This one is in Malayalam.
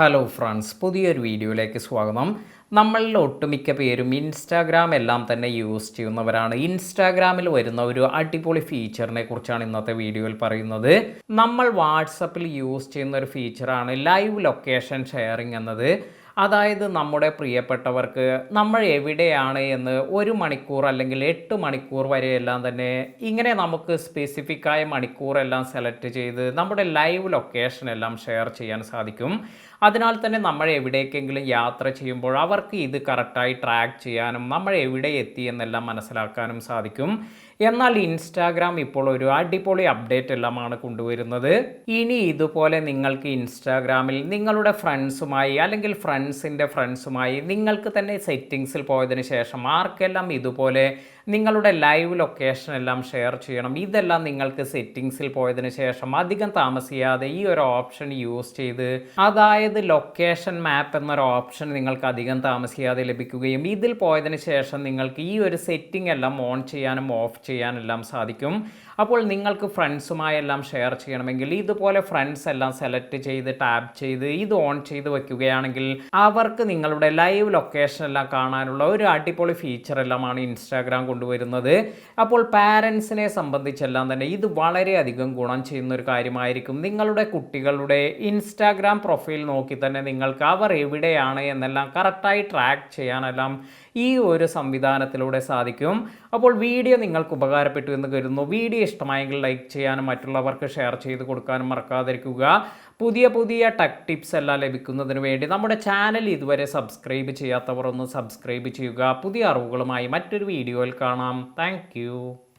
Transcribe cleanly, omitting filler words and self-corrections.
ഹലോ ഫ്രണ്ട്സ്, പുതിയൊരു വീഡിയോയിലേക്ക് സ്വാഗതം. നമ്മളിൽ ഒട്ടുമിക്ക പേരും ഇൻസ്റ്റാഗ്രാം എല്ലാം തന്നെ യൂസ് ചെയ്യുന്നവരാണ്. ഇൻസ്റ്റാഗ്രാമിൽ വരുന്ന ഒരു അടിപൊളി ഫീച്ചറിനെ കുറിച്ചാണ് ഇന്നത്തെ വീഡിയോയിൽ പറയുന്നത്. നമ്മൾ വാട്സപ്പിൽ യൂസ് ചെയ്യുന്ന ഒരു ഫീച്ചറാണ് ലൈവ് ലൊക്കേഷൻ ഷെയറിംഗ് എന്നത്. അതായത് നമ്മുടെ പ്രിയപ്പെട്ടവർക്ക് നമ്മൾ എവിടെയാണ് എന്ന് 1 മണിക്കൂർ അല്ലെങ്കിൽ 8 മണിക്കൂർ വരെയെല്ലാം തന്നെ ഇങ്ങനെ നമുക്ക് സ്പെസിഫിക്കായ മണിക്കൂറെല്ലാം സെലക്ട് ചെയ്ത് നമ്മുടെ ലൈവ് ലൊക്കേഷൻ എല്ലാം ഷെയർ ചെയ്യാൻ സാധിക്കും. അതിനാൽ തന്നെ നമ്മൾ എവിടേക്കെങ്കിലും യാത്ര ചെയ്യുമ്പോൾ അവർക്ക് ഇത് കറക്റ്റായി ട്രാക്ക് ചെയ്യാനും നമ്മൾ എവിടെ എത്തി എന്നെല്ലാം മനസ്സിലാക്കാനും സാധിക്കും. എന്നാൽ ഇൻസ്റ്റാഗ്രാം ഇപ്പോൾ ഒരു അടിപൊളി അപ്ഡേറ്റ് എല്ലാമാണ് കൊണ്ടുവരുന്നത്. ഇനി ഇതുപോലെ നിങ്ങൾക്ക് ഇൻസ്റ്റാഗ്രാമിൽ നിങ്ങളുടെ ഫ്രണ്ട്സുമായി അല്ലെങ്കിൽ ഫ്രണ്ട്സിൻ്റെ ഫ്രണ്ട്സുമായി നിങ്ങൾക്ക് തന്നെ സെറ്റിങ്സിൽ പോയതിന് ശേഷം ആർക്കെല്ലാം ഇതുപോലെ നിങ്ങളുടെ ലൈവ് ലൊക്കേഷൻ എല്ലാം ഷെയർ ചെയ്യണം, ഇതെല്ലാം നിങ്ങൾക്ക് സെറ്റിങ്സിൽ പോയതിന് ശേഷം അധികം താമസിയാതെ ഈ ഒരു ഓപ്ഷൻ യൂസ് ചെയ്ത്, അതായത് ലൊക്കേഷൻ മാപ്പ് എന്നൊരു ഓപ്ഷൻ നിങ്ങൾക്ക് അധികം താമസിയാതെ ലഭിക്കുകയും ഇതിൽ പോയതിന് ശേഷം നിങ്ങൾക്ക് ഈ ഒരു സെറ്റിംഗ് എല്ലാം ഓൺ ചെയ്യാനും ഓഫ് ചെയ്യാനെല്ലാം സാധിക്കും. അപ്പോൾ നിങ്ങൾക്ക് ഫ്രണ്ട്സുമായെല്ലാം ഷെയർ ചെയ്യണമെങ്കിൽ ഇതുപോലെ ഫ്രണ്ട്സ് എല്ലാം സെലക്ട് ചെയ്ത് ടാപ്പ് ചെയ്ത് ഇത് ഓൺ ചെയ്ത് വെക്കുകയാണെങ്കിൽ അവർക്ക് നിങ്ങളുടെ ലൈവ് ലൊക്കേഷൻ എല്ലാം കാണാനുള്ള ഒരു അടിപൊളി ഫീച്ചർ എല്ലാമാണ് ഇൻസ്റ്റാഗ്രാം കൊണ്ടുവരുന്നത്. അപ്പോൾ പാരൻസിനെ സംബന്ധിച്ചെല്ലാം തന്നെ ഇത് വളരെയധികം ഗുണം ചെയ്യുന്ന ഒരു കാര്യമായിരിക്കും. നിങ്ങളുടെ കുട്ടികളുടെ ഇൻസ്റ്റാഗ്രാം പ്രൊഫൈൽ നോക്കി തന്നെ നിങ്ങൾക്ക് അവർ എവിടെയാണ് എന്നെല്ലാം കറക്റ്റായി ട്രാക്ക് ചെയ്യാനെല്ലാം ഈ ഒരു സംവിധാനത്തിലൂടെ സാധിക്കും. അപ്പോൾ വീഡിയോ നിങ്ങൾക്ക് ഉപകാരപ്പെട്ടു എന്ന് കരുതുന്നു. വീഡിയോ ഇഷ്ടമായെങ്കിൽ ലൈക്ക് ചെയ്യാനും മറ്റുള്ളവർക്ക് ഷെയർ ചെയ്ത് കൊടുക്കാനും മറക്കാതിരിക്കുക. പുതിയ പുതിയ ടെക് ടിപ്സ് എല്ലാം ലഭിക്കുന്നതിന് വേണ്ടി നമ്മുടെ ചാനൽ ഇതുവരെ സബ്സ്ക്രൈബ് ചെയ്യാത്തവർ ഒന്ന് സബ്സ്ക്രൈബ് ചെയ്യുക. പുതിയ അറിവുകളുമായി മറ്റൊരു വീഡിയോയിൽ കാണാം. താങ്ക്